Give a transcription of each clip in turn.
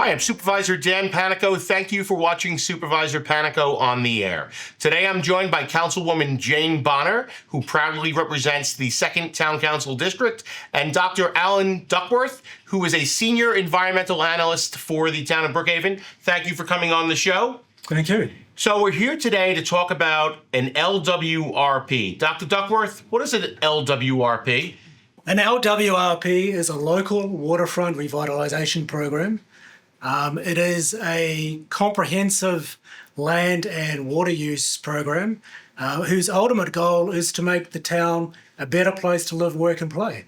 Hi, I'm Supervisor Dan Panico. Thank you for watching Supervisor Panico on the air. Today I'm joined by Councilwoman Jane Bonner, who proudly represents the 2nd Town Council District, and Dr. Alan Duckworth, who is a senior environmental analyst for the town of Brookhaven. Thank you for coming on the show. Thank you. So we're here today to talk about an LWRP. Dr. Duckworth, what is an LWRP? An LWRP is a local waterfront revitalisation program. It is a comprehensive land and water use program whose ultimate goal is to make the town a better place to live, work and play.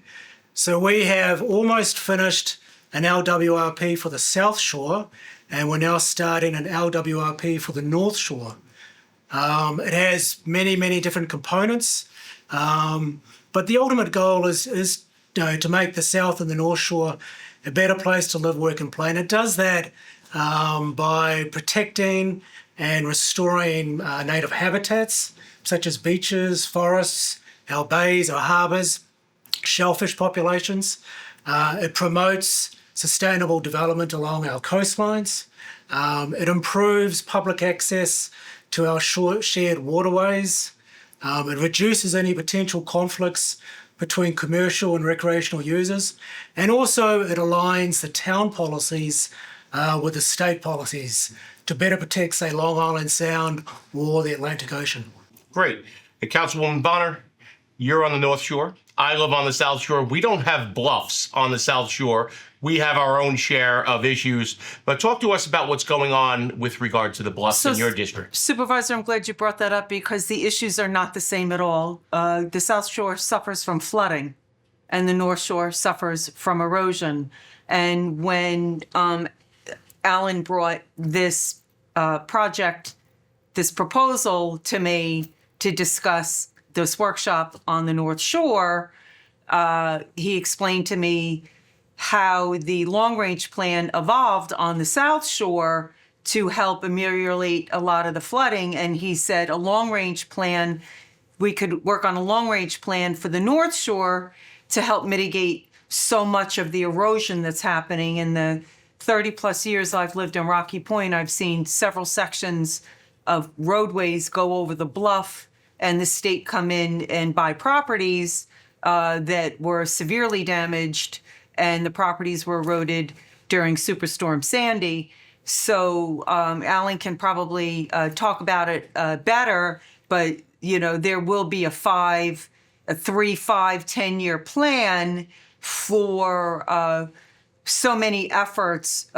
So we have almost finished an LWRP for the South Shore, and we're now starting an LWRP for the North Shore. It has many different components, but the ultimate goal is to make the South and the North Shore a better place to live, work and play. And it does that by protecting and restoring native habitats such as beaches, forests, our bays, our harbours, shellfish populations. It promotes sustainable development along our coastlines. It improves public access to our shared waterways. It reduces any potential conflicts between commercial and recreational users, and also it aligns the town policies with the state policies to better protect, say, Long Island Sound or the Atlantic Ocean. Great. Hey, Councilwoman Bonner, you're on the North Shore. I live on the South Shore. We don't have bluffs on the South Shore. We have our own share of issues. But talk to us about what's going on with regard to the bluffs in your district. Supervisor, I'm glad you brought that up because the issues are not the same at all. The South Shore suffers from flooding and the North Shore suffers from erosion. And when Alan brought this project, this proposal to me to discuss this workshop on the North Shore, he explained to me how the long-range plan evolved on the South Shore to help ameliorate a lot of the flooding. And he said we could work on a long-range plan for the North Shore to help mitigate so much of the erosion that's happening. In the 30-plus years I've lived in Rocky Point, I've seen several sections of roadways go over the bluff and the state come in and buy properties that were severely damaged, and the properties were eroded during Superstorm Sandy. So Alan can probably talk about it better, but there will be a 3, 5, 10-year plan for so many efforts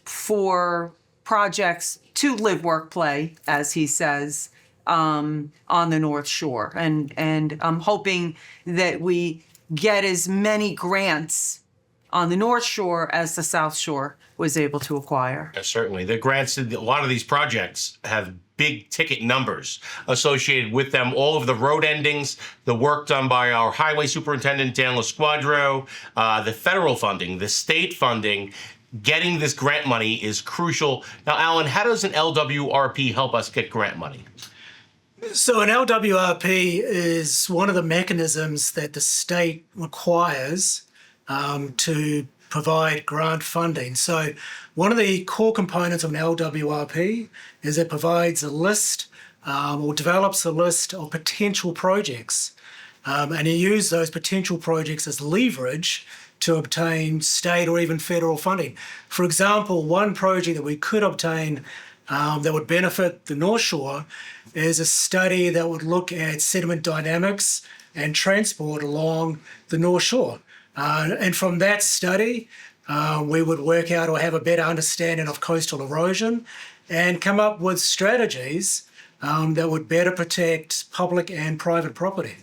for projects to live, work, play, as he says, on the North Shore. And I'm hoping that we get as many grants on the North Shore as the South Shore was able to acquire. Certainly. The grants, a lot of these projects have big ticket numbers associated with them. All of the road endings, the work done by our highway superintendent, Dan LaSquadro, the federal funding, the state funding, getting this grant money is crucial. Now, Alan, how does an LWRP help us get grant money? So an LWRP is one of the mechanisms that the state requires to provide grant funding. So one of the core components of an LWRP is it provides a list or develops a list of potential projects. And you use those potential projects as leverage to obtain state or even federal funding. For example, one project that we could obtain that would benefit the North Shore is a study that would look at sediment dynamics and transport along the North Shore. And from that study, we would work out or have a better understanding of coastal erosion and come up with strategies that would better protect public and private property.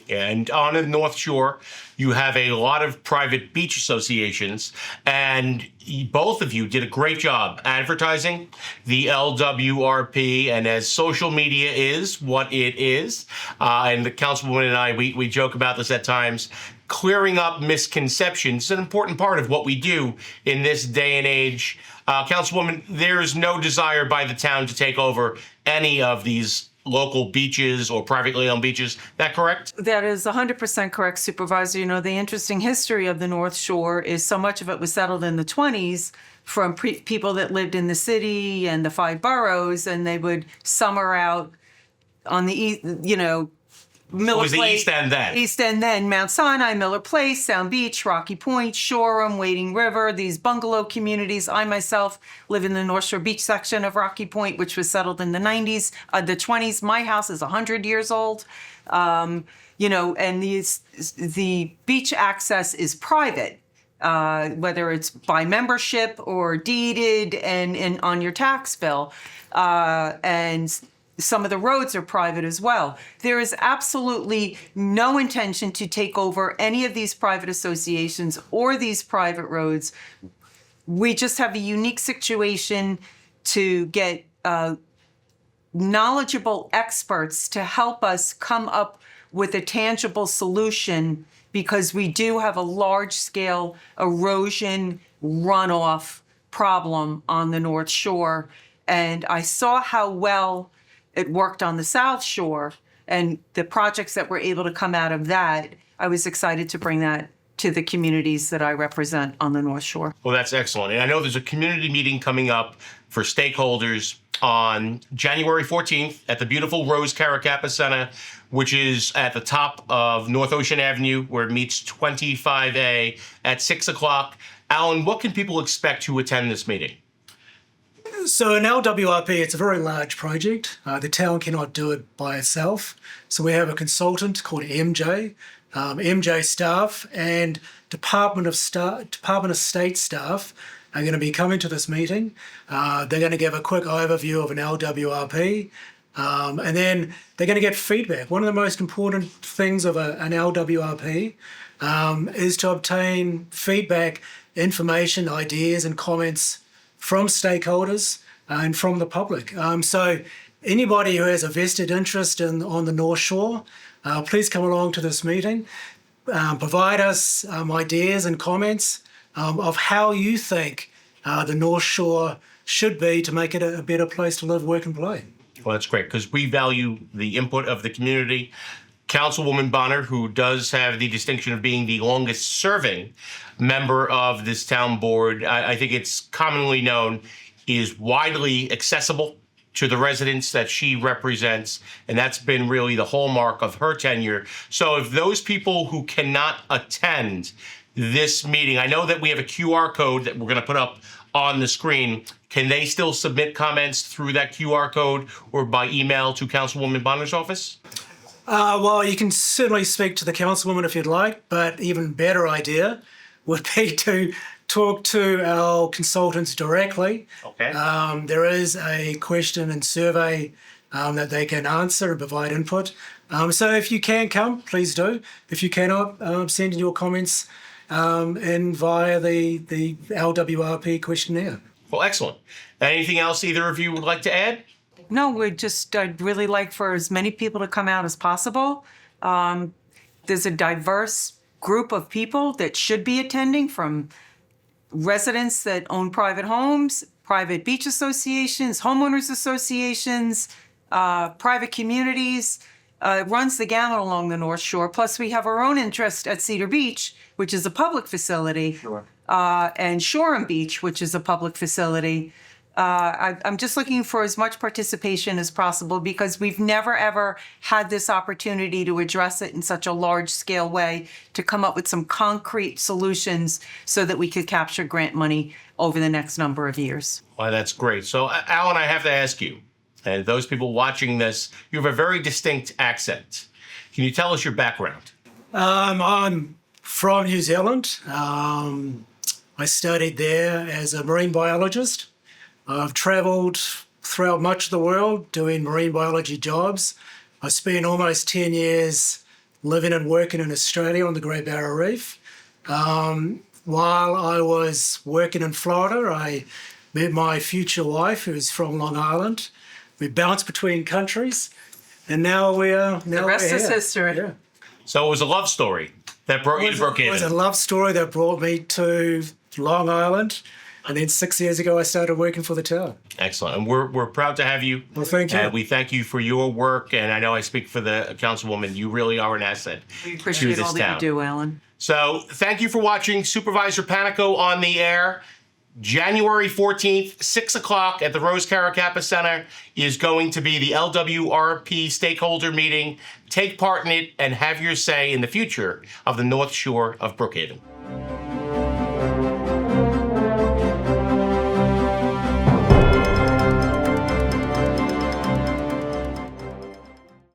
And on the North Shore, you have a lot of private beach associations, and both of you did a great job advertising the LWRP. And as social media is what it is, and the councilwoman and I, we joke about this at times, clearing up misconceptions is an important part of what we do in this day and age. Councilwoman, there is no desire by the town to take over any of these local beaches or privately owned beaches. That correct? That is 100% correct, Supervisor. You know, the interesting history of the North Shore is so much of it was settled in the 20s from people that lived in the city and the 5 boroughs, and they would summer out on the east, you know, Miller It was the Place, East End then. East End then, Mount Sinai, Miller Place, Sound Beach, Rocky Point, Shoreham, Wading River, these bungalow communities. I myself live in the North Shore Beach section of Rocky Point, which was settled in the 90s, the 20s. My house is 100 years old. You know, and the beach access is private, whether it's by membership or deeded and on your tax bill. And some of the roads are private as well. There is absolutely no intention to take over any of these private associations or these private roads. We just have a unique situation to get knowledgeable experts to help us come up with a tangible solution, because we do have a large-scale erosion runoff problem on the North Shore. And I saw how well it worked on the South Shore and the projects that were able to come out of that. I was excited to bring that to the communities that I represent on the North Shore. Well, that's excellent. And I know there's a community meeting coming up for stakeholders on January 14th at the beautiful Rose Caracappa Center, which is at the top of North Ocean Avenue, where it meets 25A at 6 o'clock. Alan, what can people expect to attend this meeting? So in LWRP, it's a very large project. The town cannot do it by itself. So we have a consultant called MJ. MJ staff and Department of State staff are going to be coming to this meeting. They're going to give a quick overview of an LWRP. And then they're going to get feedback. One of the most important things of an LWRP is to obtain feedback, information, ideas, and comments from stakeholders and from the public. So anybody who has a vested interest on the North Shore, please come along to this meeting. Provide us ideas and comments of how you think the North Shore should be to make it a better place to live, work, and play. Well, that's great, because we value the input of the community. Councilwoman Bonner, who does have the distinction of being the longest serving member of this town board, I think it's commonly known, is widely accessible to the residents that she represents, and that's been really the hallmark of her tenure. So if those people who cannot attend this meeting, I know that we have a QR code that we're going to put up on the screen. Can they still submit comments through that QR code or by email to Councilwoman Bonner's office? Well, you can certainly speak to the councilwoman if you'd like, but even better idea would be to talk to our consultants directly. Okay. There is a question and survey that they can answer and provide input. So if you can come, please do. If you cannot, send in your comments in via the LWRP questionnaire. Well, excellent. Anything else either of you would like to add? No, I'd really like for as many people to come out as possible. There's a diverse group of people that should be attending, from residents that own private homes, private beach associations, homeowners associations, private communities. It runs the gamut along the North Shore. Plus, we have our own interest at Cedar Beach, which is a public facility, Sure. and Shoreham Beach, which is a public facility. I'm just looking for as much participation as possible, because we've never, ever had this opportunity to address it in such a large-scale way, to come up with some concrete solutions so that we could capture grant money over the next number of years. Well, that's great. So, Alan, I have to ask you, and those people watching this, you have a very distinct accent. Can you tell us your background? I'm from New Zealand. I studied there as a marine biologist. I've travelled throughout much of the world doing marine biology jobs. I spent almost 10 years living and working in Australia on the Great Barrier Reef. While I was working in Florida, I met my future wife, who's from Long Island. We bounced between countries, and now we're here. The rest is history. Yeah. So it was a love story that brought you to It was Brookhaven. a love story that brought me to Long Island. And then 6 years ago, I started working for the town. Excellent. And we're proud to have you. Well, thank you. And we thank you for your work. And I know I speak for the councilwoman. You really are an asset We to appreciate this all that town. you do, Alan. So thank you for watching Supervisor Panico on the air. January 14th, 6 o'clock at the Rose Caracappa Center is going to be the LWRP stakeholder meeting. Take part in it and have your say in the future of the North Shore of Brookhaven.